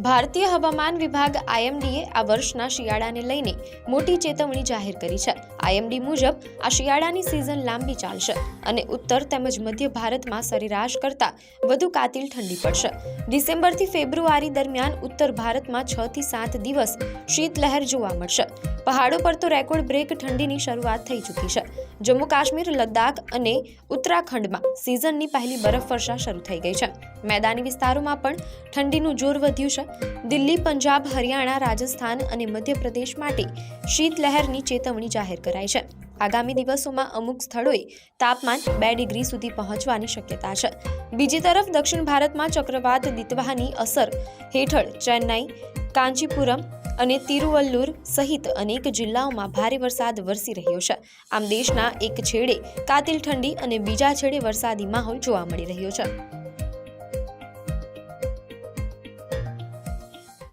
ભારતીય હવામાન વિભાગ આઈએમડીએ આ વર્ષના શિયાળાને લઈને મોટી ચેતવણી જાહેર કરી છે। આઈએમડી મુજબ આ શિયાળાની સિઝન લાંબી ચાલશે અને ઉત્તર તેમજ મધ્ય ભારતમાં સરેરાશ કરતાં વધુ કાતિલ ઠંડી પડશે। ડિસેમ્બરથી ફેબ્રુઆરી દરમિયાન ઉત્તર ભારતમાં 6 થી 7 દિવસ શીતલહેર જોવા મળશે। પહાડો પર તો રેકોર્ડ બ્રેક ઠંડીની શરૂઆત થઈ ચૂકી છે। જમ્મુ કાશ્મીર, લદ્દાખ અને ઉત્તરાખંડમાં સિઝનની પહેલી બરફવર્ષા શરૂ થઈ ગઈ છે। મેદાની વિસ્તારોમાં પણ ઠંડીનું જોર વધ્યું છે। દિલ્હી, પંજાબ, હરિયાણા, રાજસ્થાન અને મધ્યપ્રદેશ માટે શીતલહેરની ચેતવણી જાહેર કરાઈ છે। આગામી દિવસોમાં અમુક સ્થળોએ તાપમાન 2 ડિગ્રી સુધી પહોંચવાની શક્યતા છે। બીજી તરફ દક્ષિણ ભારતમાં ચક્રવાત દિત્વાની અસર હેઠળ ચેન્નાઈ, કાંચીપુરમ અને તિરુવલ્લુર સહિત અનેક જિલ્લાઓમાં ભારે વરસાદ વરસી રહ્યો છે। આમ દેશના એક છેડે કાતિલ ઠંડી અને બીજા છેડે વરસાદી માહોલ જોવા મળી રહ્યો છે।